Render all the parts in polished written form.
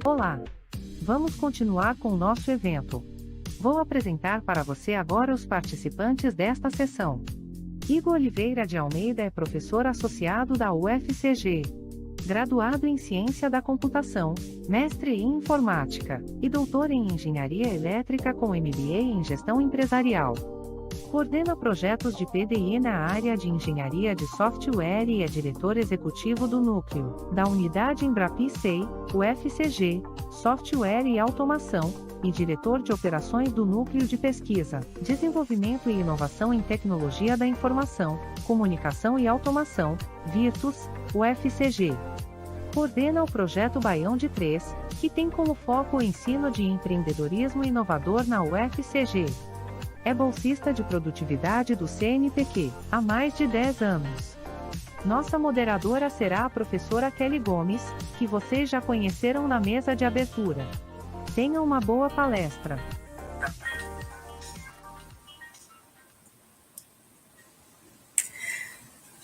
Olá! Vamos continuar com o nosso evento. Vou apresentar para você agora os participantes desta sessão. Igor Oliveira de Almeida é professor associado da UFCG. Graduado em Ciência da Computação, mestre em Informática, e doutor em Engenharia Elétrica com MBA em Gestão Empresarial. Coordena projetos de PDI na área de Engenharia de Software e é diretor executivo do Núcleo, da Unidade Embrapi SEI, UFCG, Software e Automação, e diretor de operações do Núcleo de Pesquisa, Desenvolvimento e Inovação em Tecnologia da Informação, Comunicação e Automação, Virtus, UFCG. Coordena o projeto Baião de 3, que tem como foco o ensino de empreendedorismo inovador na UFCG. É bolsista de produtividade do CNPq, há mais de 10 anos. Nossa moderadora será a professora Kelly Gomes, que vocês já conheceram na mesa de abertura. Tenha uma boa palestra.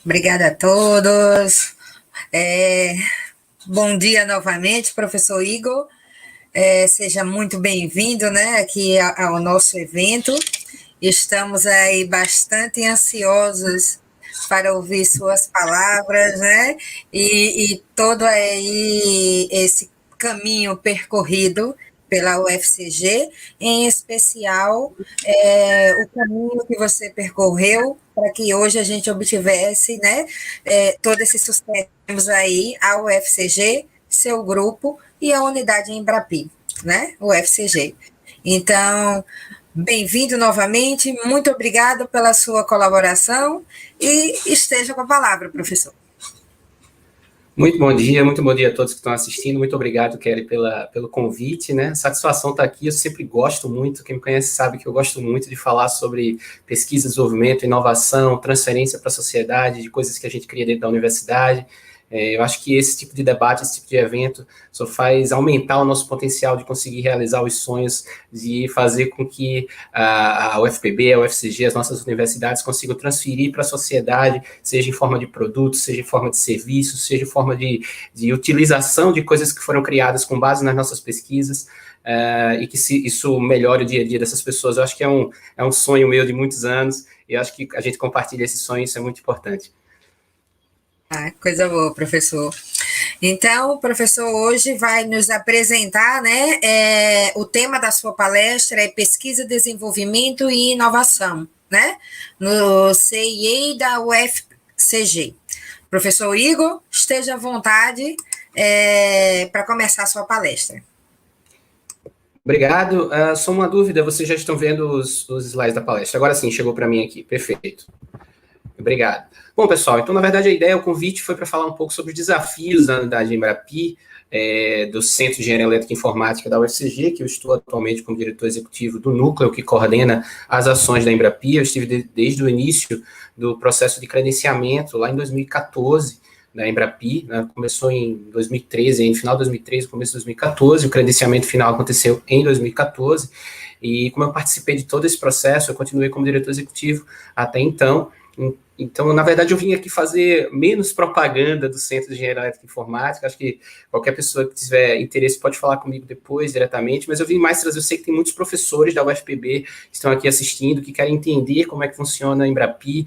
Obrigada a todos. Bom dia novamente, professor Igor. Seja muito bem-vindo, né, aqui ao nosso evento. Estamos aí bastante ansiosos para ouvir suas palavras, né, e todo aí esse caminho percorrido pela UFCG, em especial o caminho que você percorreu para que hoje a gente obtivesse, né, todo esse sucesso aí, a UFCG, seu grupo e a unidade Embrapi, né, UFCG. Então, bem-vindo novamente, muito obrigada pela sua colaboração e esteja com a palavra, professor. Muito bom dia a todos que estão assistindo, muito obrigado, Kelly, pelo convite, né, satisfação estar aqui, eu sempre gosto muito, quem me conhece sabe que eu gosto muito de falar sobre pesquisa, desenvolvimento, inovação, transferência para a sociedade, de coisas que a gente cria dentro da universidade. Eu acho que esse tipo de debate, esse tipo de evento só faz aumentar o nosso potencial de conseguir realizar os sonhos, de fazer com que a UFPB, a UFCG, as nossas universidades consigam transferir para a sociedade, seja em forma de produtos, seja em forma de serviços, seja em forma de utilização de coisas que foram criadas com base nas nossas pesquisas, e que isso melhore o dia a dia dessas pessoas. Eu acho que é um sonho meu de muitos anos, e eu acho que a gente compartilha esse sonho, isso é muito importante. Coisa boa, professor. Então, o professor hoje vai nos apresentar, né, o tema da sua palestra é Pesquisa, Desenvolvimento e Inovação, né, no CIE da UFCG. Professor Igor, esteja à vontade para começar a sua palestra. Obrigado. Só uma dúvida, vocês já estão vendo os slides da palestra? Agora sim, chegou para mim aqui, perfeito. Obrigado. Bom, pessoal, então, na verdade, a ideia, o convite foi para falar um pouco sobre os desafios da unidade Embrapi, do Centro de Engenharia Elétrica e Informática da UFCG, que eu estou atualmente como diretor executivo do núcleo que coordena as ações da Embrapi. Eu estive desde o início do processo de credenciamento, lá em 2014, da Embrapi, né? Começou em 2013, no final de 2013, começo de 2014, o credenciamento final aconteceu em 2014, e como eu participei de todo esse processo, eu continuei como diretor executivo até então. Então, na verdade, eu vim aqui fazer menos propaganda do Centro de Engenharia Elétrica e Informática. Acho que qualquer pessoa que tiver interesse pode falar comigo depois, diretamente, mas eu vim mais trazer, eu sei que tem muitos professores da UFPB que estão aqui assistindo, que querem entender como é que funciona a Embrapi,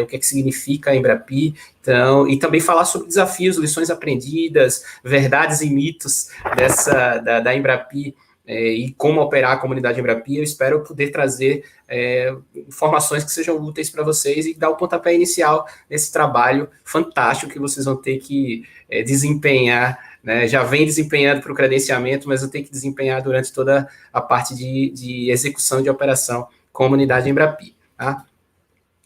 o que é que significa a Embrapi, então, e também falar sobre desafios, lições aprendidas, verdades e mitos da Embrapi, e como operar a comunidade Embrapi. Eu espero poder trazer informações que sejam úteis para vocês e dar o pontapé inicial nesse trabalho fantástico que vocês vão ter que desempenhar, né? Já vem desempenhando para o credenciamento, mas eu tenho que desempenhar durante toda a parte de execução de operação comunidade Embrapi, tá?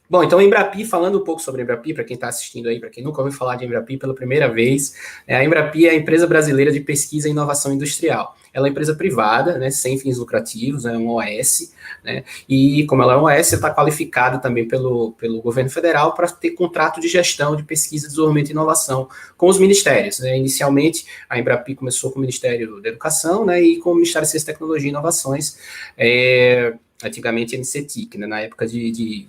Bom, então, Embrapi, falando um pouco sobre a Embrapi, para quem está assistindo aí, para quem nunca ouviu falar de Embrapi pela primeira vez, a Embrapi é a empresa brasileira de pesquisa e inovação industrial. Ela é uma empresa privada, né, sem fins lucrativos, é uma OS, né, e como ela é uma OS, está qualificada também pelo governo federal para ter contrato de gestão de pesquisa, desenvolvimento e inovação com os ministérios, né. Inicialmente, a Embrapi começou com o Ministério da Educação, né, e com o Ministério de Ciência, Tecnologia e Inovações, antigamente NCTIC, né, na época de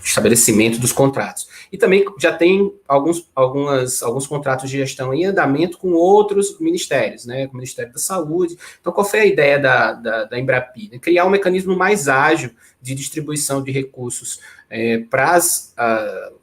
estabelecimento dos contratos. E também já tem alguns contratos de gestão em andamento com outros ministérios, né, com o Ministério da Saúde. Então, qual foi a ideia da Embrapi? Criar um mecanismo mais ágil de distribuição de recursos para os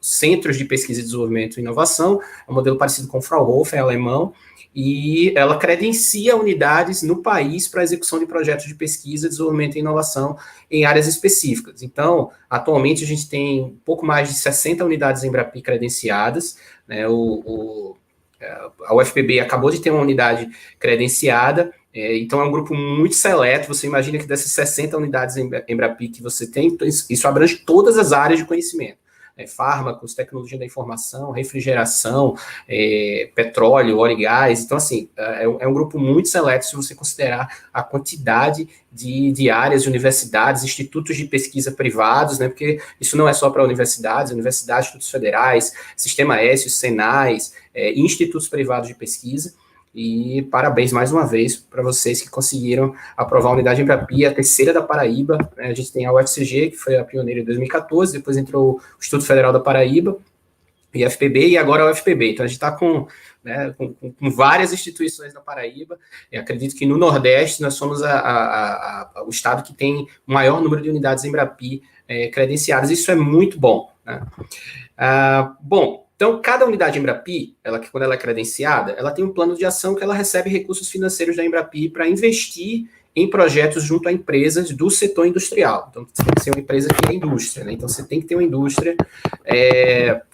centros de pesquisa e desenvolvimento e inovação, é um modelo parecido com o Fraunhofer, é alemão, e ela credencia unidades no país para a execução de projetos de pesquisa, desenvolvimento e inovação em áreas específicas. Então, atualmente, a gente tem um pouco mais de 60 unidades Embrapi credenciadas, né, a UFPB acabou de ter uma unidade credenciada, então é um grupo muito seleto. Você imagina que dessas 60 unidades Embrapi que você tem, isso abrange todas as áreas de conhecimento. Fármacos, tecnologia da informação, refrigeração, petróleo, óleo e gás. Então, assim, é um grupo muito seleto se você considerar a quantidade de áreas, de universidades, institutos de pesquisa privados, né, porque isso não é só para universidades, institutos federais, Sistema S, os Senais, institutos privados de pesquisa. E parabéns mais uma vez para vocês que conseguiram aprovar a unidade Embrapi, a terceira da Paraíba, né? A gente tem a UFCG, que foi a pioneira em 2014, depois entrou o Instituto Federal da Paraíba, IFPB, e agora a UFPB. Então a gente está com várias instituições na Paraíba. Eu acredito que no Nordeste nós somos o estado que tem o maior número de unidades Embrapi credenciadas. Isso é muito bom, né? Então, cada unidade Embrapi, quando ela é credenciada, ela tem um plano de ação que ela recebe recursos financeiros da Embrapi para investir em projetos junto a empresas do setor industrial. Então, você tem que ser uma empresa que é indústria, né? Então, você tem que ter uma indústria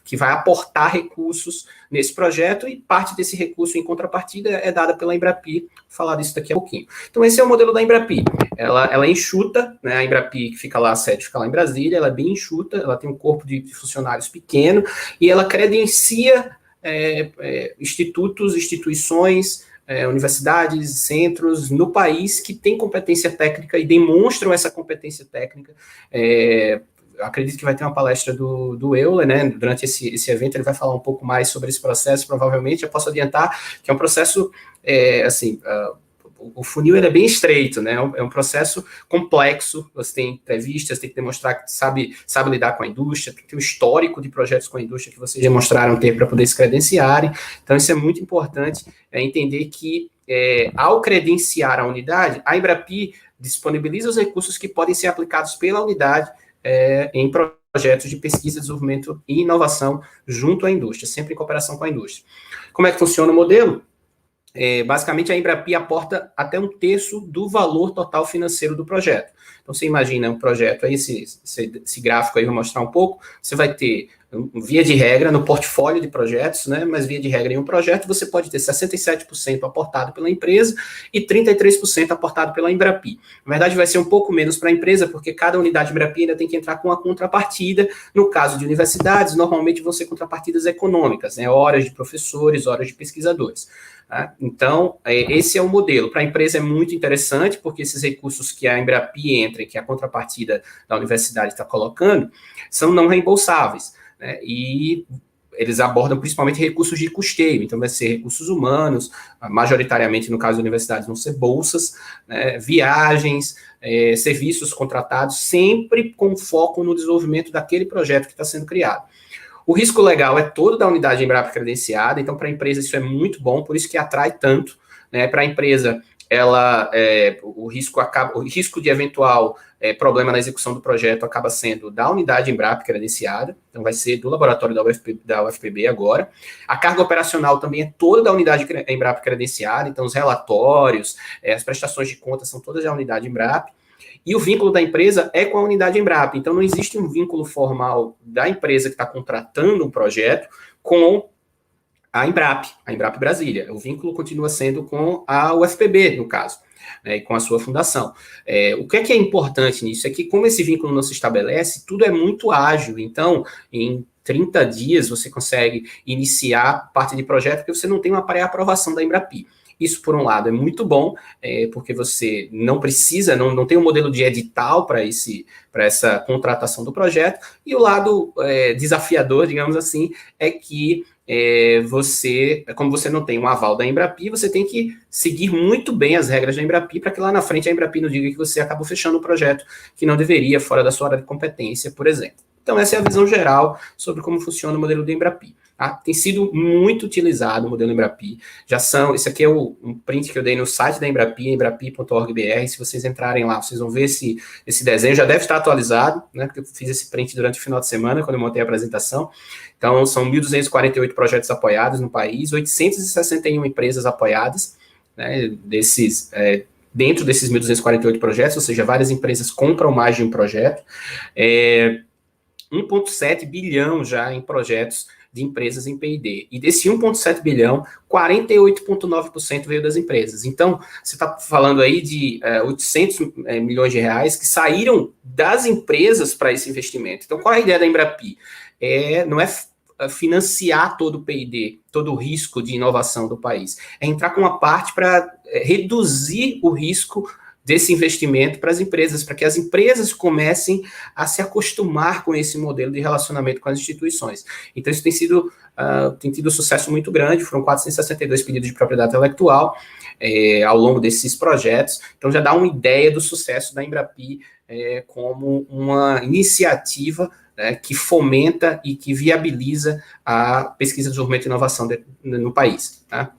que vai aportar recursos nesse projeto, e parte desse recurso em contrapartida é dada pela Embrapi. Vou falar disso daqui a pouquinho. Então, esse é o modelo da Embrapi. Ela é enxuta, né? A Embrapi, que fica lá, a sede fica lá em Brasília, ela é bem enxuta, ela tem um corpo de funcionários pequeno, e ela credencia instituições, universidades, centros no país que têm competência técnica e demonstram essa competência técnica. Acredito que vai ter uma palestra do Euler, né? Durante esse evento ele vai falar um pouco mais sobre esse processo, provavelmente. Eu posso adiantar que é um processo, o funil ele é bem estreito, né? É um processo complexo. Você tem entrevistas, tem que demonstrar que sabe lidar com a indústria, tem que ter um histórico de projetos com a indústria que vocês demonstraram ter para poder se credenciarem. Então, isso é muito importante, entender que, ao credenciar a unidade, a Embrapi disponibiliza os recursos que podem ser aplicados pela unidade em projetos de pesquisa, desenvolvimento e inovação junto à indústria, sempre em cooperação com a indústria. Como é que funciona o modelo? Basicamente, a Embrapi aporta até 1/3 do valor total financeiro do projeto. Então, você imagina um projeto, aí esse gráfico aí eu vou mostrar um pouco, você vai ter, via de regra, no portfólio de projetos, né, mas via de regra em um projeto, você pode ter 67% aportado pela empresa e 33% aportado pela Embrapi. Na verdade, vai ser um pouco menos para a empresa, porque cada unidade Embrapi ainda tem que entrar com uma contrapartida. No caso de universidades, normalmente vão ser contrapartidas econômicas, né, horas de professores, horas de pesquisadores. Então, esse é o modelo. Para a empresa é muito interessante, porque esses recursos que a Embrapi entra, que a contrapartida da universidade está colocando, são não reembolsáveis, né? E eles abordam principalmente recursos de custeio, então vai ser recursos humanos, majoritariamente no caso da universidade vão ser bolsas, né, viagens, serviços contratados, sempre com foco no desenvolvimento daquele projeto que está sendo criado. O risco legal é todo da unidade Embrapi credenciada, então para a empresa isso é muito bom, por isso que atrai tanto, né? Para a empresa, o risco de eventual problema na execução do projeto acaba sendo da unidade Embrapi credenciada, então vai ser do laboratório da UFPB agora. A carga operacional também é toda da unidade Embrapi credenciada, então os relatórios, as prestações de contas são todas da unidade Embrapi. E o vínculo da empresa é com a unidade Embrapi. Então, não existe um vínculo formal da empresa que está contratando um projeto com a Embrapi Brasília. O vínculo continua sendo com a UFPB, no caso, né, e com a sua fundação. O que é importante nisso é que, como esse vínculo não se estabelece, tudo é muito ágil. Então, em 30 dias, você consegue iniciar parte de projeto, porque você não tem uma pré-aprovação da Embrapi. Isso, por um lado, é muito bom, porque você não precisa, não tem um modelo de edital para essa contratação do projeto, e o lado desafiador, digamos assim, é que como você não tem um aval da Embrapi, você tem que seguir muito bem as regras da Embrapi, para que lá na frente a Embrapi não diga que você acabou fechando um projeto que não deveria, fora da sua área de competência, por exemplo. Então, essa é a visão geral sobre como funciona o modelo do Embrapi. Tá? Tem sido muito utilizado o modelo Embrapi. Esse aqui é um print que eu dei no site da Embrapi, embrapi.org.br. Se vocês entrarem lá, vocês vão ver esse desenho. Já deve estar atualizado, né? Porque eu fiz esse print durante o final de semana, quando eu montei a apresentação. Então, são 1.248 projetos apoiados no país, 861 empresas apoiadas, né? Dentro desses 1.248 projetos, ou seja, várias empresas compram mais de um projeto. 1,7 bilhão já em projetos de empresas em P&D. E desse 1,7 bilhão, 48,9% veio das empresas. Então, você está falando aí de 800 milhões de reais que saíram das empresas para esse investimento. Então, qual é a ideia da Embrapi? Não é financiar todo o P&D, todo o risco de inovação do país. É entrar com uma parte para reduzir o risco desse investimento para as empresas, para que as empresas comecem a se acostumar com esse modelo de relacionamento com as instituições. Então, isso tem tido um sucesso muito grande, foram 462 pedidos de propriedade intelectual ao longo desses projetos, então já dá uma ideia do sucesso da Embrapi como uma iniciativa que fomenta e que viabiliza a pesquisa, desenvolvimento e inovação no país, tá?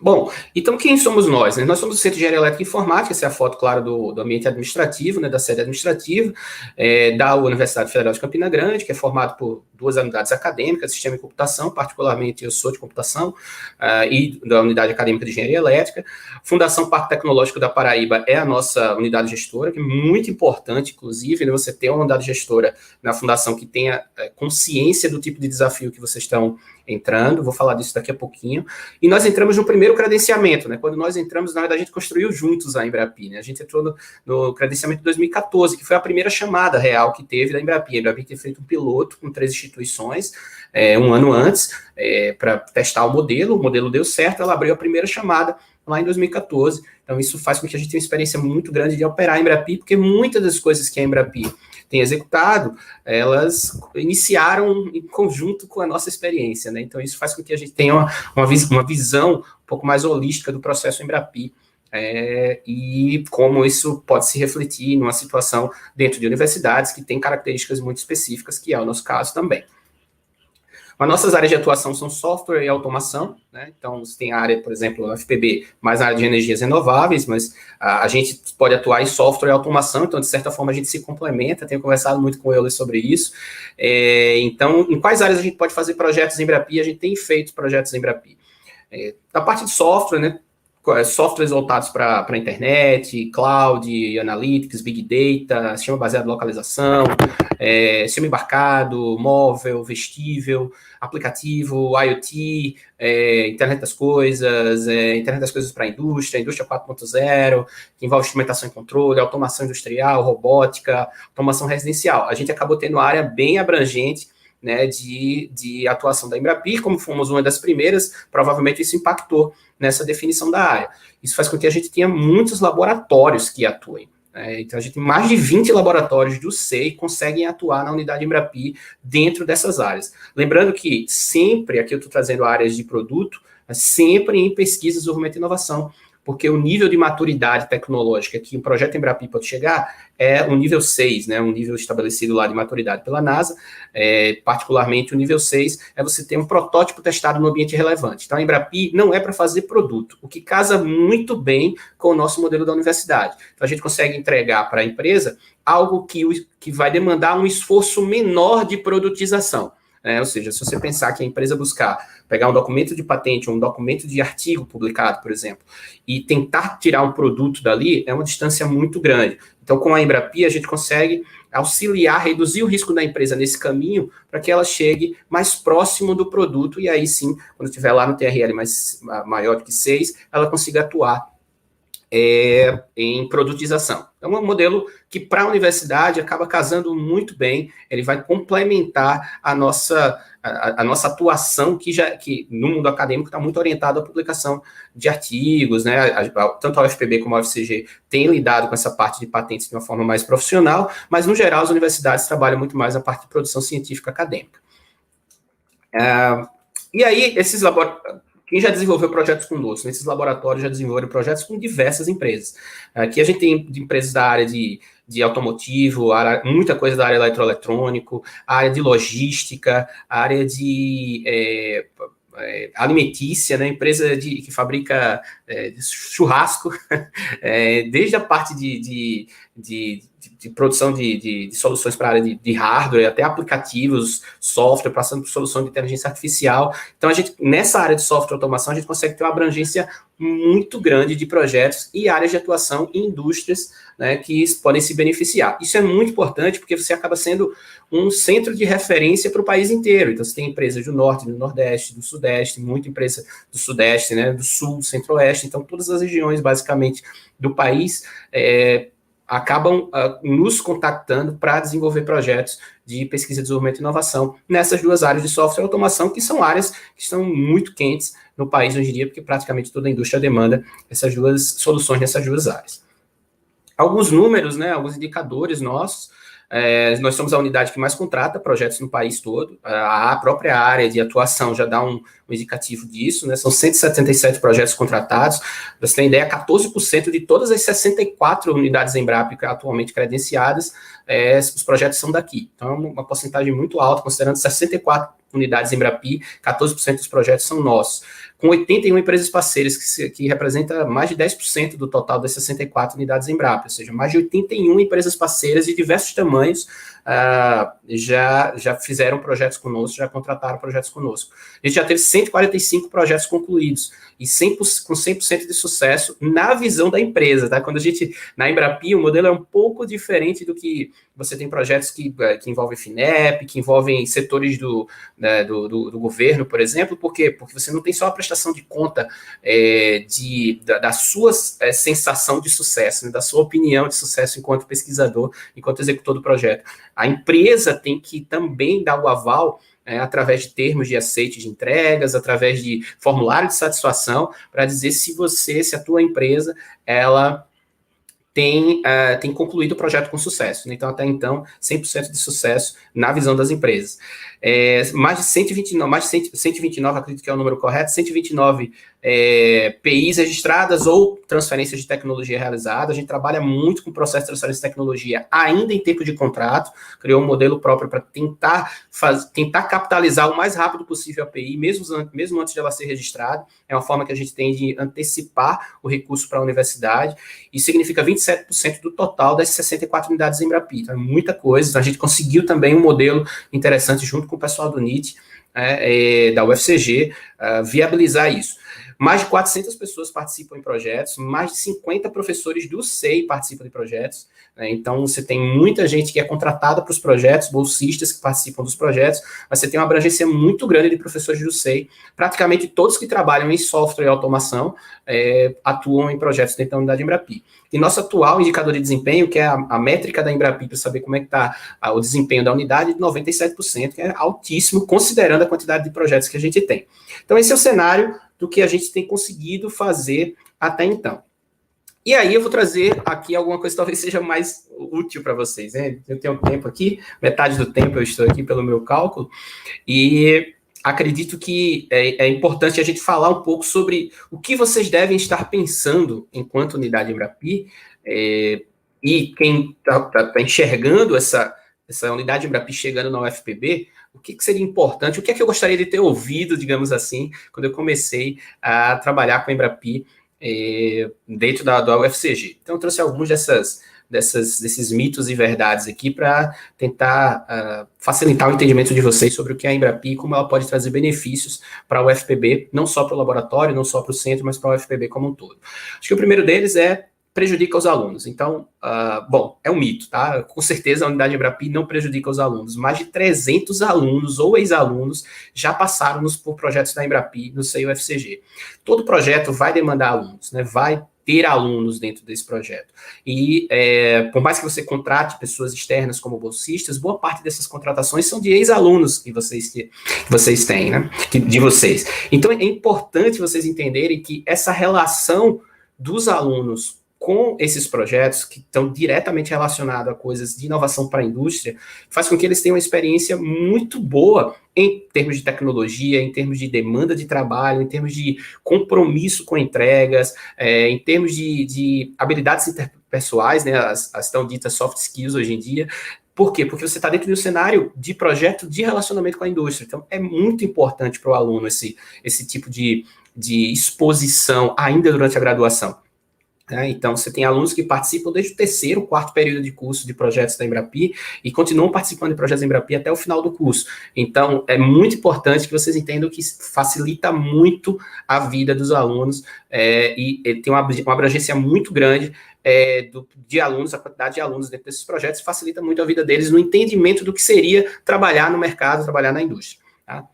Bom, então quem somos nós? Nós somos o Centro de Engenharia Elétrica e Informática, essa é a foto, claro, do ambiente administrativo, né, da sede administrativa, da Universidade Federal de Campina Grande, que é formado por 2 unidades acadêmicas, Sistema e Computação, particularmente eu sou de Computação, e da Unidade Acadêmica de Engenharia Elétrica. Fundação Parque Tecnológico da Paraíba é a nossa unidade gestora, que é muito importante, inclusive, né, você ter uma unidade gestora na fundação que tenha consciência do tipo de desafio que vocês estão entrando, vou falar disso daqui a pouquinho. E nós entramos no primeiro credenciamento, né? Quando nós entramos, na verdade, a gente construiu juntos a Embrapi, né? A gente entrou no credenciamento de 2014, que foi a primeira chamada real que teve da Embrapi. A Embrapi tinha feito um piloto com 3 instituições, um ano antes, para testar o modelo deu certo, ela abriu a primeira chamada lá em 2014. Então, isso faz com que a gente tenha uma experiência muito grande de operar a Embrapi, porque muitas das coisas que a Embrapi tem executado, elas iniciaram em conjunto com a nossa experiência, né? Então, isso faz com que a gente tenha uma visão um pouco mais holística do processo Embrapi, e como isso pode se refletir numa situação dentro de universidades que têm características muito específicas, que é o nosso caso também. As nossas áreas de atuação são software e automação, né? Então, você tem a área, por exemplo, a FPB, mais a área de energias renováveis, mas a gente pode atuar em software e automação, então, de certa forma, a gente se complementa, tenho conversado muito com ele sobre isso. Então, em quais áreas a gente pode fazer projetos em Embrapi? A gente tem feito projetos em Embrapi. Da parte de software, né? Softwares voltados para a internet, cloud, analytics, big data, sistema baseado em localização, sistema embarcado, móvel, vestível, aplicativo, IoT, internet das coisas, internet das coisas para a indústria 4.0, que envolve instrumentação e controle, automação industrial, robótica, automação residencial. A gente acabou tendo uma área bem abrangente, né, de atuação da Embrapi, como fomos uma das primeiras, provavelmente isso impactou nessa definição da área. Isso faz com que a gente tenha muitos laboratórios que atuem. Então, a gente tem mais de 20 laboratórios do SEI que conseguem atuar na unidade Embrapi dentro dessas áreas. Lembrando que sempre, aqui eu estou trazendo áreas de produto, sempre em pesquisa, desenvolvimento e inovação, porque o nível de maturidade tecnológica que um projeto Embrapi pode chegar é o nível 6, né, um nível estabelecido lá de maturidade pela NASA, particularmente o nível 6 é você ter um protótipo testado no ambiente relevante. Então, a Embrapi não é para fazer produto, o que casa muito bem com o nosso modelo da universidade. Então, a gente consegue entregar para a empresa algo que vai demandar um esforço menor de produtização. Ou seja, se você pensar que a empresa pegar um documento de patente ou um documento de artigo publicado, por exemplo, e tentar tirar um produto dali, é uma distância muito grande. Então, com a Embrapi, a gente consegue auxiliar, reduzir o risco da empresa nesse caminho para que ela chegue mais próximo do produto e aí sim, quando estiver lá no TRL maior do que 6, ela consiga atuar em produtização. É um modelo que, para a universidade, acaba casando muito bem, ele vai complementar a nossa atuação, que no mundo acadêmico está muito orientado à publicação de artigos, né? Tanto a UFPB como a UFCG têm lidado com essa parte de patentes de uma forma mais profissional, mas, no geral, as universidades trabalham muito mais a parte de produção científica acadêmica. E aí, esses laboratórios, quem já desenvolveu projetos conosco, nesses laboratórios já desenvolveram projetos com diversas empresas. Aqui a gente tem empresas da área de automotivo, muita coisa da área eletroeletrônico, a área de logística, a área de alimentícia, né, empresa que fabrica churrasco, desde a parte de produção de soluções para a área de hardware, até aplicativos, software, passando por solução de inteligência artificial. Então, nessa área de software e automação, a gente consegue ter uma abrangência muito grande de projetos e áreas de atuação em indústrias, né, que podem se beneficiar. Isso é muito importante porque você acaba sendo um centro de referência para o país inteiro. Então, você tem empresas do Norte, do Nordeste, do Sudeste, muita empresa do Sudeste, né, do Sul, do Centro-Oeste. Então, todas as regiões, basicamente, do país acabam nos contactando para desenvolver projetos de pesquisa, desenvolvimento e inovação nessas duas áreas de software e automação, que são áreas que estão muito quentes no país hoje em dia, porque praticamente toda a indústria demanda essas duas soluções nessas duas áreas. Alguns números, né, alguns indicadores nossos. Nós somos a unidade que mais contrata projetos no país todo. A própria área de atuação já dá um indicativo disso, né? São 177 projetos contratados. Pra você ter ideia, 14% de todas as 64 unidades Embrapa atualmente credenciadas, os projetos são daqui. Então, é uma porcentagem muito alta, considerando 64 unidades Embrapi, 14% dos projetos são nossos. Com 81 empresas parceiras, que representa mais de 10% do total das 64 unidades Embrapa, ou seja, mais de 81 empresas parceiras de diversos tamanhos já fizeram projetos conosco, já contrataram projetos conosco. A gente já teve 145 projetos concluídos, e com 100% de sucesso na visão da empresa, tá? Quando a gente, na Embrapi, o modelo é um pouco diferente do que você tem projetos que envolvem FINEP, que envolvem setores do governo, por exemplo, por quê? Porque você não tem só a prestação de conta da sua sensação de sucesso, né? Da sua opinião de sucesso enquanto pesquisador, enquanto executor do projeto. A empresa tem que também dar o aval através de termos de aceite de entregas, através de formulário de satisfação, para dizer se a tua empresa, ela tem concluído o projeto com sucesso. Então, até então, 100% de sucesso na visão das empresas. Mais de 129, acredito que é o número correto, 129 PIs registradas ou transferências de tecnologia realizadas. A gente trabalha muito com processo de transferência de tecnologia ainda em tempo de contrato, criou um modelo próprio para tentar capitalizar o mais rápido possível a PI, mesmo antes de ela ser registrada. É uma forma que a gente tem de antecipar o recurso para a universidade, e significa 27% do total das 64 unidades Embrapi. Então, é muita coisa. Então, a gente conseguiu também um modelo interessante junto com o pessoal do NIT, da UFCG, viabilizar isso. Mais de 400 pessoas participam em projetos, mais de 50 professores do SEI participam de projetos, né? Então, você tem muita gente que é contratada para os projetos, bolsistas que participam dos projetos, mas você tem uma abrangência muito grande de professores do SEI. Praticamente todos que trabalham em software e automação atuam em projetos dentro da unidade Embrapi. E nosso atual indicador de desempenho, que é a métrica da Embrapi para saber como é que está o desempenho da unidade, de 97%, que é altíssimo, considerando a quantidade de projetos que a gente tem. Então, esse é o cenário do que a gente tem conseguido fazer até então. E aí eu vou trazer aqui alguma coisa que talvez seja mais útil para vocês, né? Eu tenho tempo aqui, metade do tempo eu estou aqui pelo meu cálculo, e acredito que é importante a gente falar um pouco sobre o que vocês devem estar pensando enquanto unidade Embrapi, e quem está enxergando essa unidade Embrapi chegando na UFPB, o que seria importante, o que é que eu gostaria de ter ouvido, digamos assim, quando eu comecei a trabalhar com a Embrapi dentro da UFCG. Então, eu trouxe alguns desses mitos e verdades aqui para tentar facilitar o entendimento de vocês sobre o que é a Embrapi e como ela pode trazer benefícios para a UFPB, não só para o laboratório, não só para o centro, mas para a UFPB como um todo. Acho que o primeiro deles prejudica os alunos. Então, é um mito, tá? Com certeza a unidade Embrapi não prejudica os alunos. Mais de 300 alunos ou ex-alunos já passaram por projetos da Embrapi no CEI-UFCG. Todo projeto vai demandar alunos, né? Vai ter alunos dentro desse projeto. E, por mais que você contrate pessoas externas como bolsistas, boa parte dessas contratações são de ex-alunos que vocês têm, né? De vocês. Então, é importante vocês entenderem que essa relação dos alunos com esses projetos que estão diretamente relacionados a coisas de inovação para a indústria, faz com que eles tenham uma experiência muito boa em termos de tecnologia, em termos de demanda de trabalho, em termos de compromisso com entregas, em termos de habilidades interpessoais, né, as tão ditas soft skills hoje em dia. Por quê? Porque você está dentro de um cenário de projeto de relacionamento com a indústria. Então, é muito importante para o aluno esse tipo de exposição ainda durante a graduação. Então, você tem alunos que participam desde o terceiro, quarto período de curso de projetos da Embrapi e continuam participando de projetos da Embrapi até o final do curso. Então, é muito importante que vocês entendam que facilita muito a vida dos alunos e ele tem uma abrangência muito grande de alunos, a quantidade de alunos dentro desses projetos facilita muito a vida deles no entendimento do que seria trabalhar no mercado, trabalhar na indústria. Tá?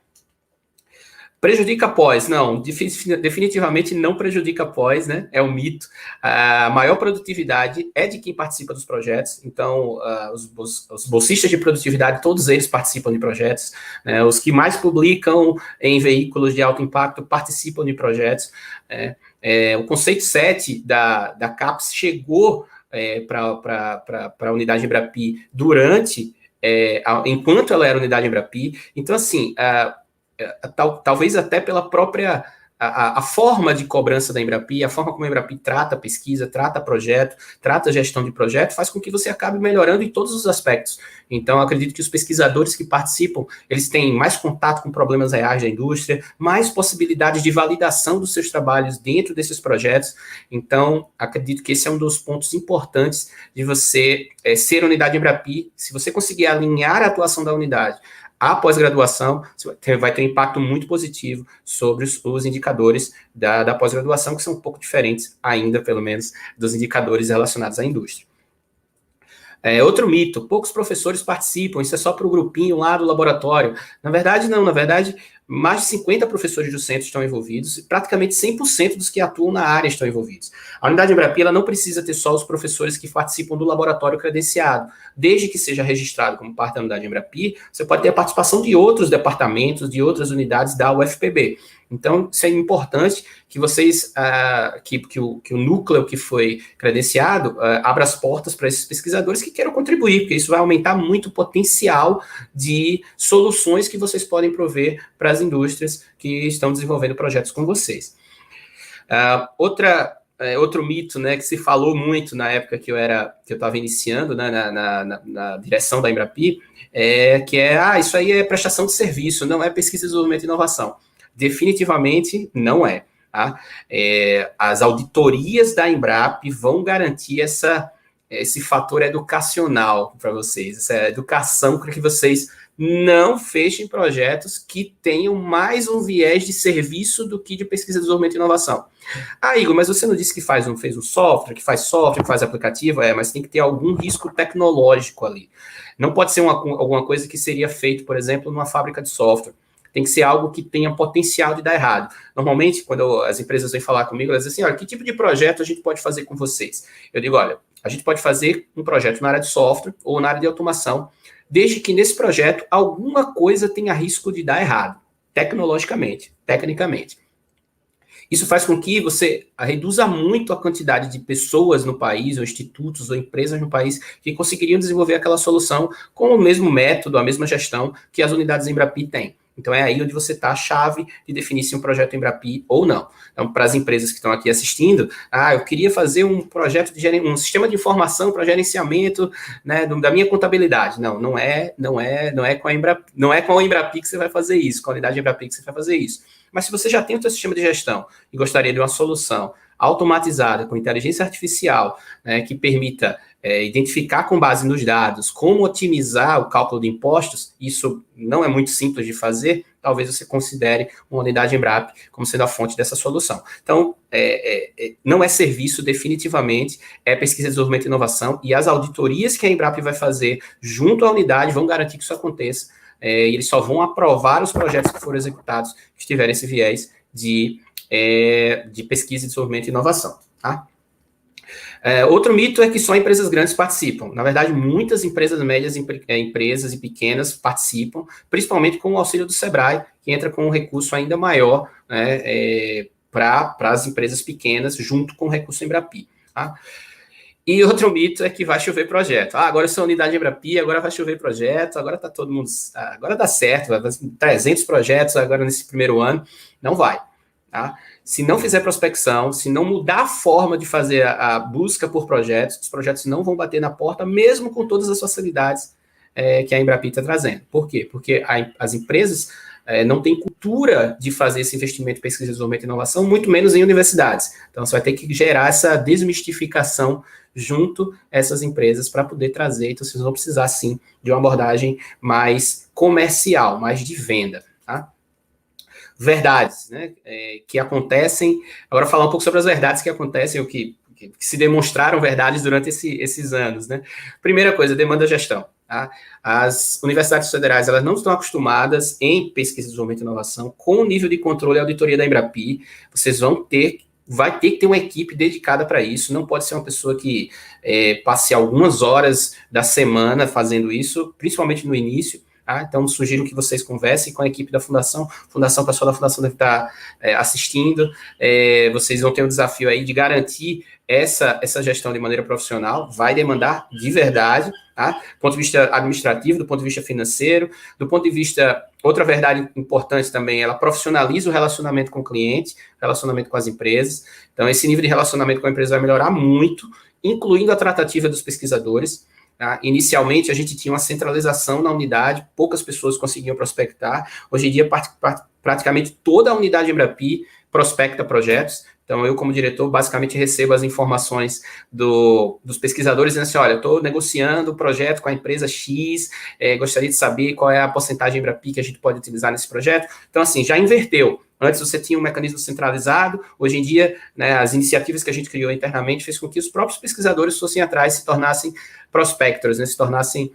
Prejudica após? Não, definitivamente não prejudica após, né? É um mito. A maior produtividade é de quem participa dos projetos, então os bolsistas de produtividade, todos eles participam de projetos, né? Os que mais publicam em veículos de alto impacto participam de projetos. O conceito 7 da CAPES chegou para a unidade Embrapi enquanto ela era unidade Embrapi. Então, assim, talvez até pela própria a forma de cobrança da Embrapi, a forma como a Embrapi trata a pesquisa, trata projeto, trata a gestão de projeto, faz com que você acabe melhorando em todos os aspectos. Então, acredito que os pesquisadores que participam, eles têm mais contato com problemas reais da indústria, mais possibilidades de validação dos seus trabalhos dentro desses projetos. Então, acredito que esse é um dos pontos importantes de você ser unidade Embrapi. Se você conseguir alinhar a atuação da unidade a pós-graduação, vai ter um impacto muito positivo sobre os indicadores da pós-graduação, que são um pouco diferentes ainda, pelo menos, dos indicadores relacionados à indústria. Outro mito, poucos professores participam, isso é só para o grupinho lá do laboratório. Na verdade, não, na verdade, mais de 50 professores do centro estão envolvidos e praticamente 100% dos que atuam na área estão envolvidos. A unidade Embrapi, ela não precisa ter só os professores que participam do laboratório credenciado. Desde que seja registrado como parte da unidade Embrapi, você pode ter a participação de outros departamentos, de outras unidades da UFPB. Então, isso é importante que vocês, que o núcleo que foi credenciado abra as portas para esses pesquisadores que queiram contribuir, porque isso vai aumentar muito o potencial de soluções que vocês podem prover para as indústrias que estão desenvolvendo projetos com vocês. Outro mito, né, que se falou muito na época que eu estava iniciando, né, na direção da Embrapi, isso aí é prestação de serviço, não é pesquisa, desenvolvimento e inovação. Definitivamente não é. Tá? As auditorias da Embrapi vão garantir esse fator educacional para vocês, essa educação para que vocês não fechem projetos que tenham mais um viés de serviço do que de pesquisa, desenvolvimento e inovação. Igor, mas você não disse que fez um software, que faz aplicativo? Mas tem que ter algum risco tecnológico ali. Não pode ser alguma coisa que seria feito, por exemplo, numa fábrica de software. Tem que ser algo que tenha potencial de dar errado. Normalmente, quando as empresas vêm falar comigo, elas dizem assim, olha, que tipo de projeto a gente pode fazer com vocês? Eu digo, olha, a gente pode fazer um projeto na área de software ou na área de automação, desde que nesse projeto alguma coisa tenha risco de dar errado, tecnicamente. Isso faz com que você reduza muito a quantidade de pessoas no país, ou institutos, ou empresas no país, que conseguiriam desenvolver aquela solução com o mesmo método, a mesma gestão que as unidades Embrapi têm. Então, é aí onde você está a chave de definir se um projeto Embrapi ou não. Então, para as empresas que estão aqui assistindo, eu queria fazer um projeto um sistema de informação para gerenciamento, né, da minha contabilidade. Não é com a Embrapi que você vai fazer isso, com a unidade Embrapi que você vai fazer isso. Mas se você já tem o seu sistema de gestão e gostaria de uma solução automatizada, com inteligência artificial, né, que permita identificar com base nos dados como otimizar o cálculo de impostos, isso não é muito simples de fazer, talvez você considere uma unidade Embrapi como sendo a fonte dessa solução. Então, não é serviço definitivamente, é pesquisa, desenvolvimento e inovação, e as auditorias que a Embrapi vai fazer junto à unidade vão garantir que isso aconteça, e eles só vão aprovar os projetos que foram executados que tiverem esse viés de pesquisa, desenvolvimento e inovação. Tá? Outro mito é que só empresas grandes participam. Na verdade, muitas empresas médias, empresas e pequenas participam, principalmente com o auxílio do Sebrae, que entra com um recurso ainda maior, né, para as empresas pequenas, junto com o recurso Embrapi. Tá? E outro mito é que vai chover projeto. Agora eu sou unidade Embrapi, agora vai chover projeto, agora tá todo mundo... Agora dá certo, vai 300 projetos agora nesse primeiro ano. Não vai. Tá? Se não fizer prospecção, se não mudar a forma de fazer a busca por projetos, os projetos não vão bater na porta, mesmo com todas as facilidades que a Embrapi está trazendo. Por quê? Porque as empresas não têm cultura de fazer esse investimento em pesquisa, desenvolvimento e inovação, muito menos em universidades. Então, você vai ter que gerar essa desmistificação junto a essas empresas para poder trazer. Então, vocês vão precisar, sim, de uma abordagem mais comercial, mais de venda, tá? Verdades, né, que acontecem. Agora, falar um pouco sobre as verdades que acontecem, o que se demonstraram verdades durante esses anos, né? Primeira coisa, demanda gestão. Tá? As universidades federais, elas não estão acostumadas em pesquisa, desenvolvimento e inovação com o nível de controle e auditoria da Embrapi. Vocês vai ter que ter uma equipe dedicada para isso. Não pode ser uma pessoa que passe algumas horas da semana fazendo isso, principalmente no início. Tá? Então, sugiro que vocês conversem com a equipe da Fundação. O pessoal da Fundação deve estar assistindo. Vocês vão ter um desafio aí de garantir essa gestão de maneira profissional. Vai demandar de verdade, tá? Do ponto de vista administrativo, do ponto de vista financeiro, do ponto de vista... Outra verdade importante também, ela profissionaliza o relacionamento com o cliente, relacionamento com as empresas. Então, esse nível de relacionamento com a empresa vai melhorar muito, incluindo a tratativa dos pesquisadores. Tá? Inicialmente, a gente tinha uma centralização na unidade, poucas pessoas conseguiam prospectar. Hoje em dia, praticamente toda a unidade Embrapi prospecta projetos. Então, eu, como diretor, basicamente recebo as informações dos pesquisadores, dizendo assim, olha, eu estou negociando o projeto com a empresa X, gostaria de saber qual é a porcentagem Embrapi que a gente pode utilizar nesse projeto. Então, assim, já inverteu. Antes você tinha um mecanismo centralizado, hoje em dia, né, as iniciativas que a gente criou internamente fez com que os próprios pesquisadores fossem atrás, se tornassem prospectors, né, se tornassem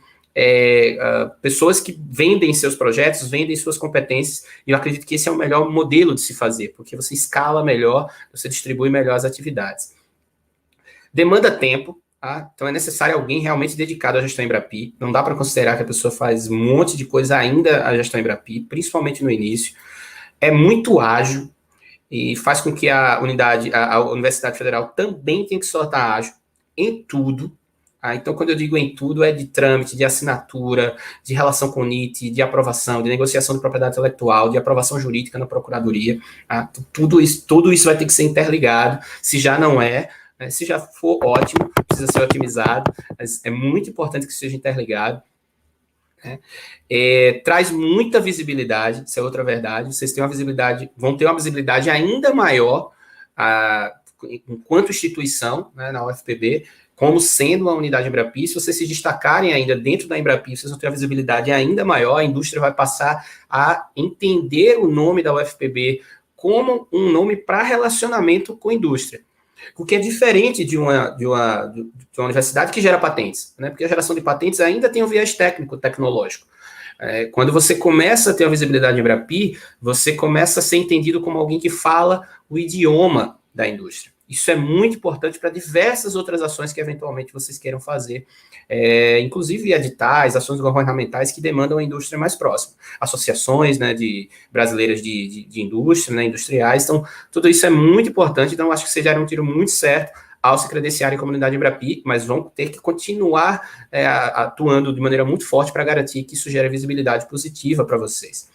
pessoas que vendem seus projetos, vendem suas competências, e eu acredito que esse é o melhor modelo de se fazer, porque você escala melhor, você distribui melhor as atividades. Demanda tempo, tá? Então é necessário alguém realmente dedicado à gestão Embrapi, não dá para considerar que a pessoa faz um monte de coisa ainda à gestão Embrapi, principalmente no início, é muito ágil, e faz com que a Universidade Federal também tenha que se tornar ágil em tudo. Então, quando eu digo em tudo, é de trâmite, de assinatura, de relação com o NIT, de aprovação, de negociação de propriedade intelectual, de aprovação jurídica na procuradoria. Tudo isso vai ter que ser interligado, se já não é, se já for ótimo, precisa ser otimizado, mas é muito importante que seja interligado. Traz muita visibilidade, isso é outra verdade, vocês vão ter uma visibilidade ainda maior enquanto instituição, né, na UFPB, como sendo uma unidade Embrapi. Se vocês se destacarem ainda dentro da Embrapi, vocês vão ter uma visibilidade ainda maior, a indústria vai passar a entender o nome da UFPB como um nome para relacionamento com a indústria, o que é diferente de uma universidade que gera patentes, né? Porque a geração de patentes ainda tem um viés técnico, tecnológico. Quando você começa a ter a visibilidade Embrapi, você começa a ser entendido como alguém que fala o idioma da indústria. Isso é muito importante para diversas outras ações que eventualmente vocês queiram fazer, inclusive editais, ações governamentais que demandam a indústria mais próxima, associações, né, brasileiras de indústria, né, industriais. Então, tudo isso é muito importante. Então, acho que vocês deram um tiro muito certo ao se credenciarem como unidade Embrapi, mas vão ter que continuar atuando de maneira muito forte para garantir que isso gere visibilidade positiva para vocês.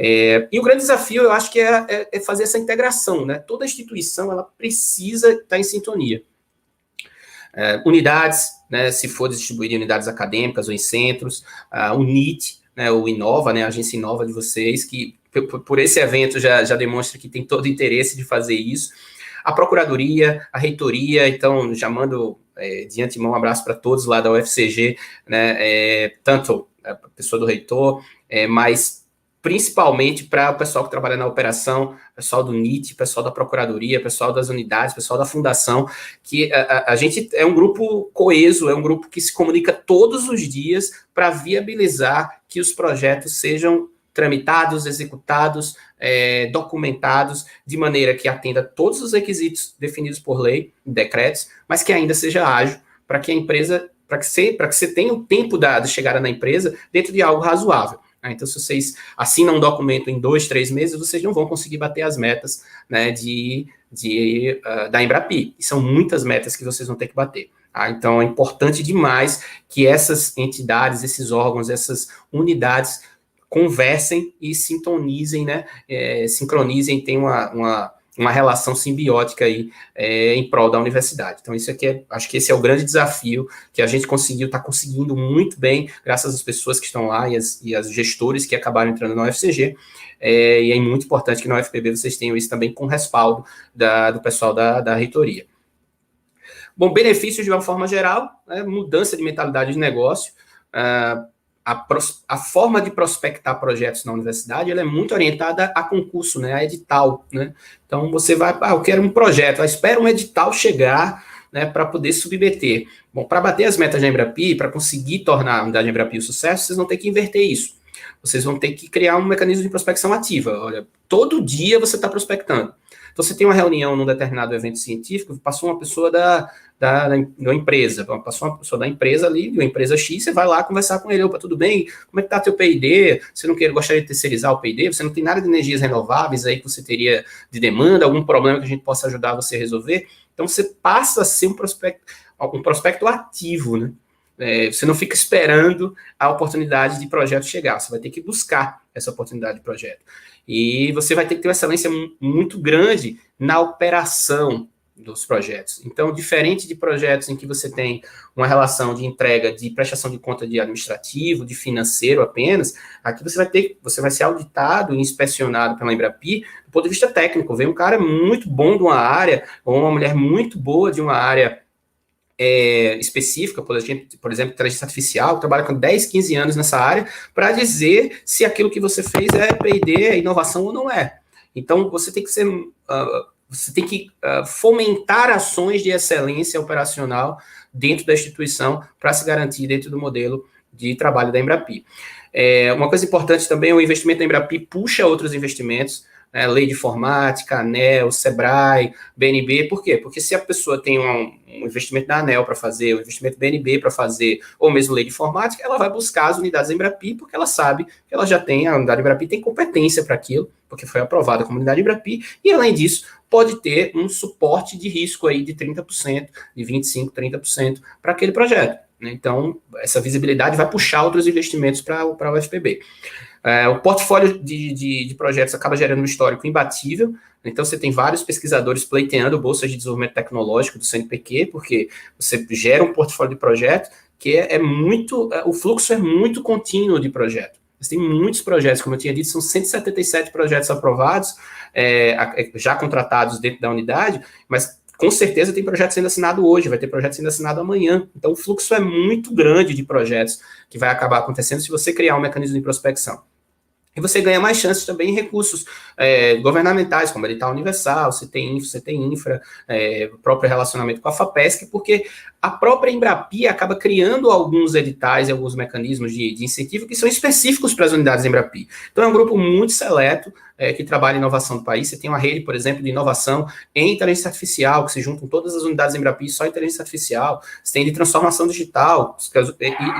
E o grande desafio, eu acho que é fazer essa integração, né? Toda instituição, ela precisa estar em sintonia. Unidades, né, se for distribuída em unidades acadêmicas ou em centros, o NIT, né, o Inova, né, a agência Inova de vocês, que por esse evento já demonstra que tem todo o interesse de fazer isso. A Procuradoria, a Reitoria, então já mando de antemão um abraço para todos lá da UFCG, né, tanto a pessoa do reitor, mas principalmente para o pessoal que trabalha na operação, pessoal do NIT, pessoal da Procuradoria, pessoal das unidades, pessoal da Fundação, que a gente é um grupo coeso, é um grupo que se comunica todos os dias para viabilizar que os projetos sejam tramitados, executados, documentados, de maneira que atenda todos os requisitos definidos por lei, decretos, mas que ainda seja ágil, para que a empresa, para que você tenha o tempo da chegada na empresa dentro de algo razoável. Né? Então, se vocês assinam um documento em 2, 3 meses, vocês não vão conseguir bater as metas, né, da Embrapi. E são muitas metas que vocês vão ter que bater. Tá? Então, é importante demais que essas entidades, esses órgãos, essas unidades conversem e sintonizem, né, sincronizem, tenham uma relação simbiótica aí em prol da universidade. Então, isso aqui acho que esse é o grande desafio que a gente está conseguindo muito bem, graças às pessoas que estão lá e as gestores que acabaram entrando na UFCG, e é muito importante que na UFPB vocês tenham isso também com respaldo do pessoal da reitoria. Bom, benefícios de uma forma geral, né, mudança de mentalidade de negócio, a forma de prospectar projetos na universidade, ela é muito orientada a concurso, né, a edital, né? Então, você vai, eu quero um projeto, espera um edital chegar, né, para poder submeter. Bom, para bater as metas da Embrapi, para conseguir tornar a unidade Embrapi um sucesso, vocês vão ter que inverter isso. Vocês vão ter que criar um mecanismo de prospecção ativa. Olha, todo dia você está prospectando. Então, você tem uma reunião num determinado evento científico, passou uma pessoa da empresa, passou uma pessoa da empresa ali, de uma empresa X, você vai lá conversar com ele, opa, tudo bem? Como é que tá teu P&D? Você não gostaria de terceirizar o P&D? Você não tem nada de energias renováveis aí que você teria de demanda, algum problema que a gente possa ajudar você a resolver? Então, você passa a ser um prospecto ativo, né? Você não fica esperando a oportunidade de projeto chegar, você vai ter que buscar essa oportunidade de projeto. E você vai ter que ter uma excelência muito grande na operação dos projetos. Então, diferente de projetos em que você tem uma relação de entrega, de prestação de conta de administrativo, de financeiro apenas, aqui você vai ser auditado e inspecionado pela Embrapi do ponto de vista técnico. Vem um cara muito bom de uma área, ou uma mulher muito boa de uma área específica, por exemplo, inteligência artificial, que trabalha com 10, 15 anos nessa área, para dizer se aquilo que você fez é P&D, é inovação ou não é. Então, você tem que fomentar ações de excelência operacional dentro da instituição para se garantir dentro do modelo de trabalho da Embrapi. Uma coisa importante também, o investimento da Embrapi puxa outros investimentos, Lei de Informática, ANEEL, SEBRAE, BNB. Por quê? Porque se a pessoa tem um investimento da ANEEL para fazer, um investimento BNB para fazer, ou mesmo Lei de Informática, ela vai buscar as unidades da Embrapi, porque ela sabe que ela já tem, a unidade Embrapi tem competência para aquilo, porque foi aprovada como unidade Embrapi, e além disso, pode ter um suporte de risco aí de 30%, de 25%, 30% para aquele projeto. Então, essa visibilidade vai puxar outros investimentos para a UFPB. O portfólio de projetos acaba gerando um histórico imbatível, então você tem vários pesquisadores pleiteando bolsas de desenvolvimento tecnológico do CNPq, porque você gera um portfólio de projeto que o fluxo é muito contínuo de projeto. Você tem muitos projetos, como eu tinha dito, são 177 projetos aprovados, já contratados dentro da unidade, mas com certeza tem projeto sendo assinado hoje, vai ter projeto sendo assinado amanhã. Então, o fluxo é muito grande de projetos que vai acabar acontecendo se você criar um mecanismo de prospecção. E você ganha mais chances também em recursos governamentais, como edital universal, você tem infra, próprio relacionamento com a FAPESC, porque a própria Embrapi acaba criando alguns editais e alguns mecanismos de incentivo que são específicos para as unidades Embrapi. Então, é um grupo muito seleto que trabalha em inovação do país. Você tem uma rede, por exemplo, de inovação em inteligência artificial, que se juntam todas as unidades Embrapi só em inteligência artificial. Você tem de transformação digital,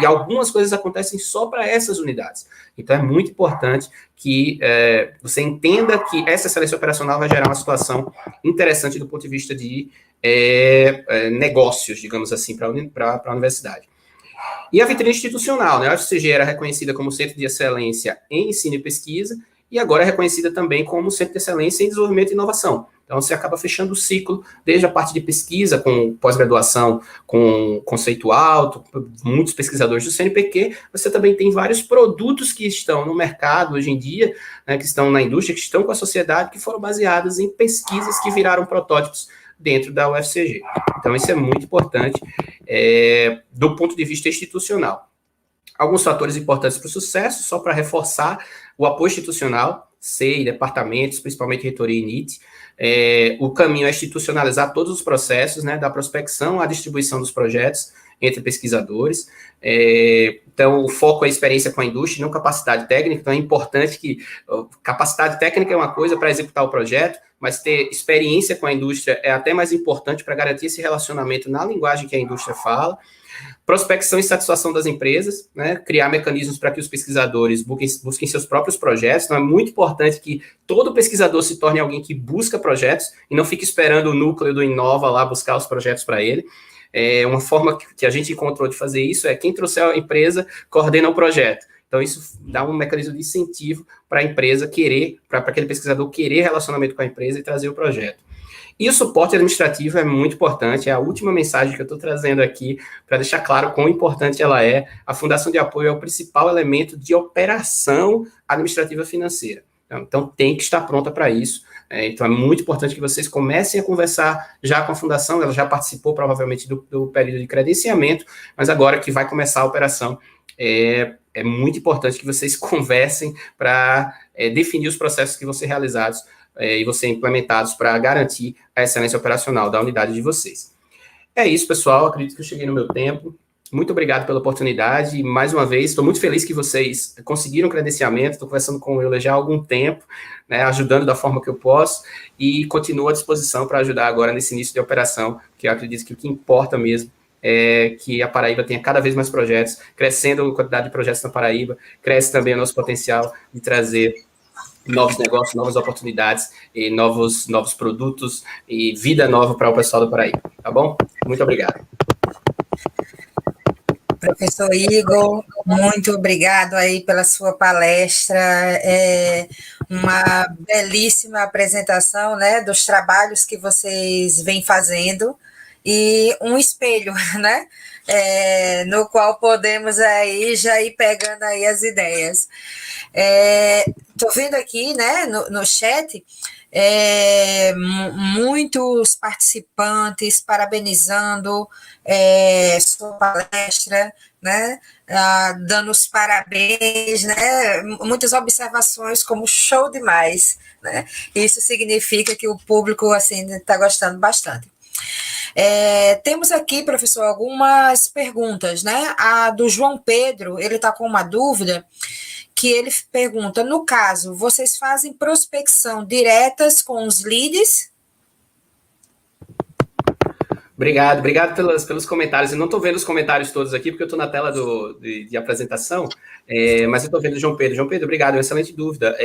e algumas coisas acontecem só para essas unidades. Então, é muito importante que você entenda que essa excelência operacional vai gerar uma situação interessante do ponto de vista de negócios, digamos assim, para a universidade. E a vitrine institucional, né? A UFCG era reconhecida como centro de excelência em ensino e pesquisa, e agora é reconhecida também como centro de excelência em desenvolvimento e inovação. Então, você acaba fechando o ciclo, desde a parte de pesquisa, com pós-graduação, com conceito alto, muitos pesquisadores do CNPq, você também tem vários produtos que estão no mercado hoje em dia, né, que estão na indústria, que estão com a sociedade, que foram baseadas em pesquisas que viraram protótipos dentro da UFCG. Então, isso é muito importante do ponto de vista institucional. Alguns fatores importantes para o sucesso, só para reforçar o apoio institucional, SEI, departamentos, principalmente reitoria e NIT. O caminho é institucionalizar todos os processos, né, da prospecção à distribuição dos projetos. entre pesquisadores. Então, o foco é a experiência com a indústria, não capacidade técnica. Então, é importante que capacidade técnica é uma coisa para executar o projeto, mas ter experiência com a indústria é até mais importante para garantir esse relacionamento na linguagem que a indústria fala. Prospecção e satisfação das empresas, né? Criar mecanismos para que os pesquisadores busquem seus próprios projetos. Então, é muito importante que todo pesquisador se torne alguém que busca projetos e não fique esperando o núcleo do Inova lá buscar os projetos para ele. Uma forma que a gente encontrou de fazer isso é quem trouxer a empresa coordena o projeto. Então, isso dá um mecanismo de incentivo para a empresa querer, para aquele pesquisador querer relacionamento com a empresa e trazer o projeto. E o suporte administrativo é muito importante, é a última mensagem que eu estou trazendo aqui para deixar claro quão importante ela é. A Fundação de Apoio é o principal elemento de operação administrativa financeira. Então, tem que estar pronta para isso. Então, é muito importante que vocês comecem a conversar já com a Fundação. Ela já participou, provavelmente, do período de credenciamento, mas agora que vai começar a operação, é muito importante que vocês conversem para definir os processos que vão ser realizados e vão ser implementados para garantir a excelência operacional da unidade de vocês. É isso, pessoal. Acredito que eu cheguei no meu tempo. Muito obrigado pela oportunidade. E, mais uma vez, estou muito feliz que vocês conseguiram credenciamento. Estou conversando com o Euler já há algum tempo, né, ajudando da forma que eu posso, e continuo à disposição para ajudar agora nesse início de operação, que eu acredito que o que importa mesmo é que a Paraíba tenha cada vez mais projetos, crescendo a quantidade de projetos na Paraíba, cresce também o nosso potencial de trazer novos negócios, novas oportunidades, e novos produtos e vida nova para o pessoal do Paraíba, tá bom? Muito obrigado. Professor Igor, muito obrigado aí pela sua palestra, uma belíssima apresentação, né, dos trabalhos que vocês vêm fazendo, e um espelho, né, no qual podemos aí já ir pegando aí as ideias. Estou vendo aqui, né, no chat, muitos participantes parabenizando sua palestra, né, dando os parabéns, né, muitas observações como show demais, né, isso significa que o público assim está gostando bastante. Temos aqui, professor, algumas perguntas, né? A do João Pedro, ele está com uma dúvida, que ele pergunta, no caso, vocês fazem prospecção diretas com os leads? Obrigado pelos comentários. Eu não estou vendo os comentários todos aqui, porque eu estou na tela de apresentação, mas eu estou vendo o João Pedro. João Pedro, obrigado, é uma excelente dúvida.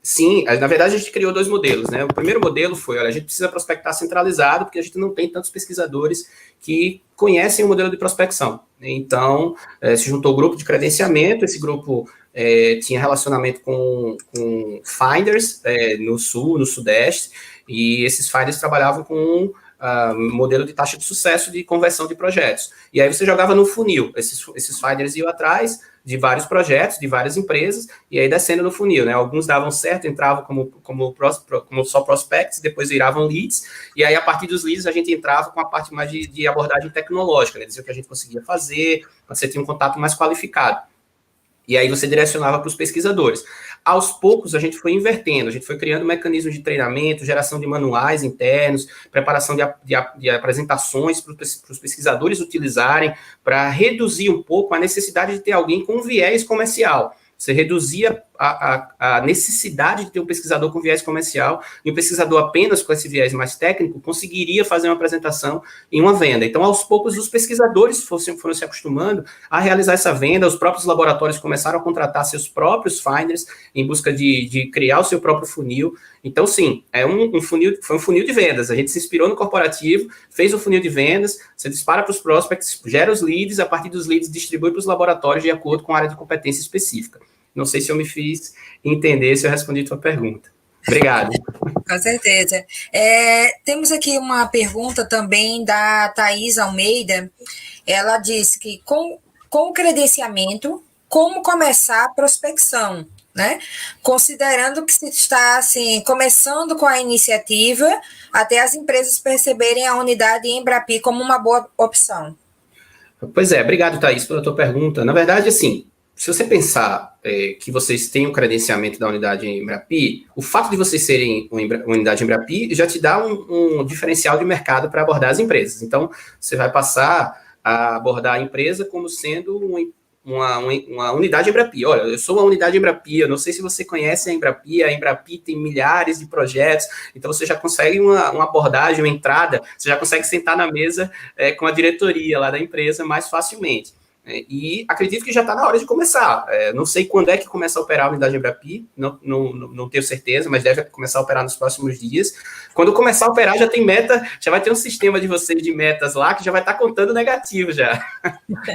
Sim, na verdade, a gente criou 2 modelos, né? O primeiro modelo foi, olha, a gente precisa prospectar centralizado, porque a gente não tem tantos pesquisadores que conhecem o modelo de prospecção. Então, se juntou o grupo de credenciamento, esse grupo tinha relacionamento com finders no sul, no sudeste, e esses finders trabalhavam com modelo de taxa de sucesso de conversão de projetos. E aí você jogava no funil, esses finders iam atrás de vários projetos, de várias empresas, e aí descendo no funil, né? Alguns davam certo, entravam como só prospects, depois viravam leads, e aí a partir dos leads a gente entrava com a parte mais de abordagem tecnológica, né? Dizer o que a gente conseguia fazer, você tinha um contato mais qualificado. E aí você direcionava para os pesquisadores. Aos poucos, a gente foi invertendo, a gente foi criando mecanismos de treinamento, geração de manuais internos, preparação de apresentações para os pesquisadores utilizarem, para reduzir um pouco a necessidade de ter alguém com viés comercial. Você reduzia a necessidade de ter um pesquisador com viés comercial, e um pesquisador apenas com esse viés mais técnico conseguiria fazer uma apresentação em uma venda. Então, aos poucos, os pesquisadores foram se acostumando a realizar essa venda, os próprios laboratórios começaram a contratar seus próprios finders em busca de criar o seu próprio funil. Então, sim, foi um funil de vendas. A gente se inspirou no corporativo, fez um funil de vendas, você dispara para os prospects, gera os leads, a partir dos leads distribui para os laboratórios de acordo com a área de competência específica. Não sei se eu me fiz entender, se eu respondi a tua pergunta. Obrigado. Com certeza. Temos aqui uma pergunta também da Thaís Almeida. Ela disse que com o credenciamento, como começar a prospecção, né? Considerando que se está assim, começando com a iniciativa, até as empresas perceberem a unidade Embrapi como uma boa opção. Pois é, obrigado, Thaís, pela tua pergunta. Na verdade, assim, se você pensar que vocês têm um credenciamento da unidade Embrapi, o fato de vocês serem uma unidade Embrapi já te dá um diferencial de mercado para abordar as empresas. Então, você vai passar a abordar a empresa como sendo uma unidade Embrapi. Olha, eu sou uma unidade Embrapi, eu não sei se você conhece a Embrapi tem milhares de projetos, então você já consegue uma abordagem, uma entrada, você já consegue sentar na mesa com a diretoria lá da empresa mais facilmente. E acredito que já está na hora de começar. Não sei quando é que começa a operar a unidade Embrapi, não tenho certeza, mas deve começar a operar nos próximos dias. Quando começar a operar, já tem meta, já vai ter um sistema de vocês de metas lá que já vai estar contando negativo já.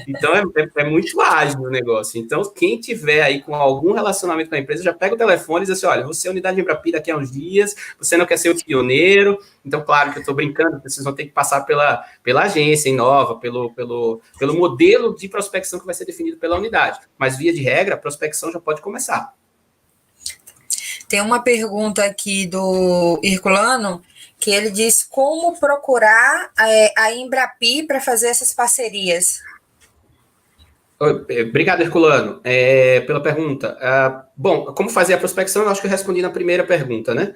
Então é muito ágil o negócio. Então, quem tiver aí com algum relacionamento com a empresa, já pega o telefone e diz assim: olha, você é unidade Embrapi daqui a uns dias, você não quer ser o pioneiro. Então, claro que eu estou brincando, vocês vão ter que passar pela agência Inova, pelo modelo de prospecção que vai ser definido pela unidade. Mas, via de regra, a prospecção já pode começar. Tem uma pergunta aqui do Herculano, que ele diz como procurar a Embrapi para fazer essas parcerias. Obrigado, Herculano, pela pergunta. Bom, como fazer a prospecção? Eu acho que eu respondi na primeira pergunta, né?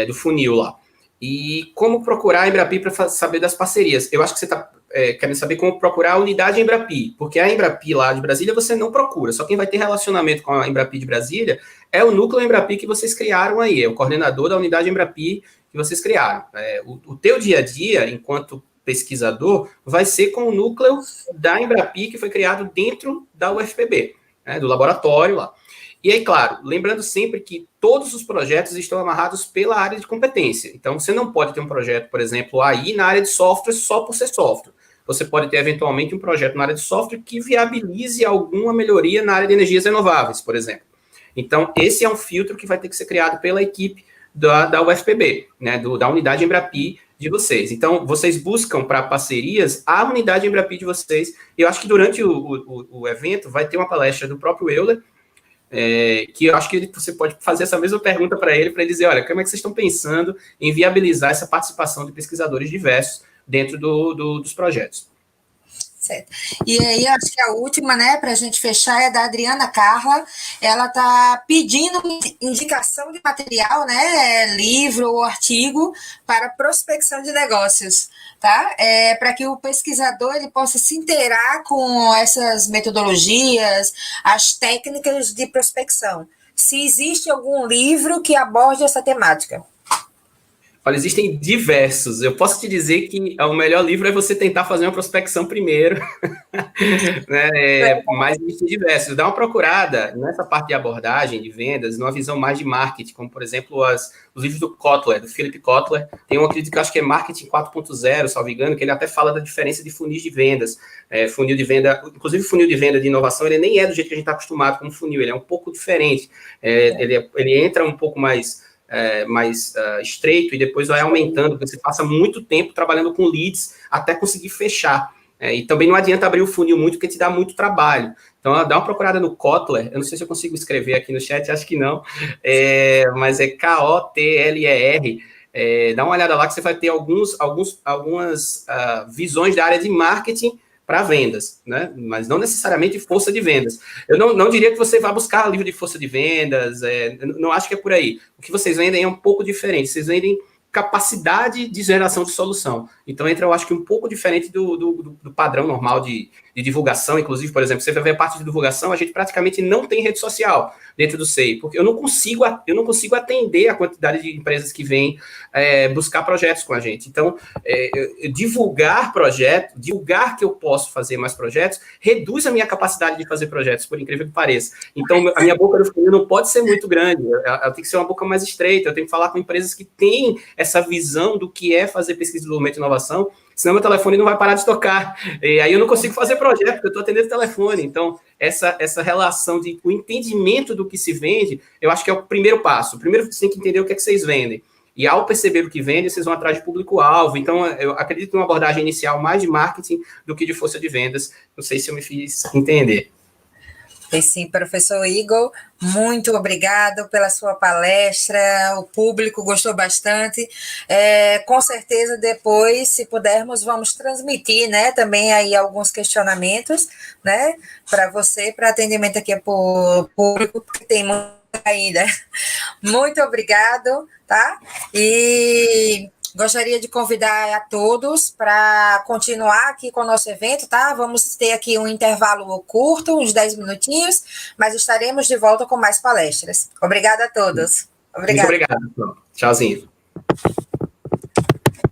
Do funil lá. E como procurar a Embrapi para saber das parcerias? Eu acho que você está querendo saber como procurar a unidade Embrapi, porque a Embrapi lá de Brasília você não procura, só quem vai ter relacionamento com a Embrapi de Brasília é o núcleo Embrapi que vocês criaram aí, é o coordenador da unidade Embrapi que vocês criaram. O teu dia a dia, enquanto pesquisador, vai ser com o núcleo da Embrapi que foi criado dentro da UFPB, do laboratório lá. E aí, claro, lembrando sempre que todos os projetos estão amarrados pela área de competência. Então, você não pode ter um projeto, por exemplo, aí na área de software só por ser software. Você pode ter, eventualmente, um projeto na área de software que viabilize alguma melhoria na área de energias renováveis, por exemplo. Então, esse é um filtro que vai ter que ser criado pela equipe da UFPB, né, da unidade Embrapi de vocês. Então, vocês buscam para parcerias a unidade Embrapi de vocês. Eu acho que durante o evento vai ter uma palestra do próprio Euler, que eu acho que você pode fazer essa mesma pergunta para ele dizer, olha, como é que vocês estão pensando em viabilizar essa participação de pesquisadores diversos dentro dos projetos. Certo. E aí, acho que a última, né, para a gente fechar, é da Adriana Carla. Ela está pedindo indicação de material, né, livro ou artigo para prospecção de negócios, tá? Para que o pesquisador ele possa se inteirar com essas metodologias, as técnicas de prospecção. Se existe algum livro que aborde essa temática. Olha, existem diversos. Eu posso te dizer que o melhor livro é você tentar fazer uma prospecção primeiro, né? Mas existem diversos. Dá uma procurada nessa parte de abordagem, de vendas, numa visão mais de marketing, como, por exemplo, os livros do Kotler, do Philip Kotler. Tem um aqui que eu acho que é Marketing 4.0, salvo engano, que ele até fala da diferença de funis de vendas. Funil de venda, inclusive funil de venda de inovação, ele nem é do jeito que a gente está acostumado com o funil, ele é um pouco diferente. Ele entra um pouco mais estreito e depois vai aumentando, porque você passa muito tempo trabalhando com leads até conseguir fechar. E também não adianta abrir o funil muito, porque te dá muito trabalho. Então, dá uma procurada no Kotler, eu não sei se eu consigo escrever aqui no chat, acho que não, mas é Kotler. Dá uma olhada lá que você vai ter algumas visões da área de marketing para vendas, né? Mas não necessariamente força de vendas. Eu não diria que você vá buscar livro de força de vendas, não acho que é por aí. O que vocês vendem é um pouco diferente, vocês vendem capacidade de geração de solução. Então, entra, eu acho que um pouco diferente do padrão normal de divulgação. Inclusive, por exemplo, você vai ver a parte de divulgação, a gente praticamente não tem rede social dentro do SEI, porque eu não consigo atender a quantidade de empresas que vêm buscar projetos com a gente. Então, divulgar que eu posso fazer mais projetos, reduz a minha capacidade de fazer projetos, por incrível que pareça. Então, a minha boca do funil não pode ser muito grande, ela tem que ser uma boca mais estreita, eu tenho que falar com empresas que têm essa visão do que é fazer pesquisa, desenvolvimento e inovação, senão meu telefone não vai parar de tocar. E aí eu não consigo fazer projeto, porque eu estou atendendo o telefone. Então, essa relação o entendimento do que se vende, eu acho que é o primeiro passo. Primeiro, você tem que entender o que é que vocês vendem. E ao perceber o que vende, vocês vão atrás de público-alvo. Então, eu acredito numa abordagem inicial mais de marketing do que de força de vendas. Não sei se eu me fiz entender. E sim, professor Igor, muito obrigado pela sua palestra, o público gostou bastante, com certeza depois, se pudermos, vamos transmitir, né, também aí alguns questionamentos, né, para você, para atendimento aqui por público, porque tem muito ainda. Muito obrigado, tá? E Gostaria de convidar a todos para continuar aqui com o nosso evento, tá? Vamos ter aqui um intervalo curto, uns 10 minutinhos, mas estaremos de volta com mais palestras. Obrigada a todos. Muito obrigado. Tchauzinho.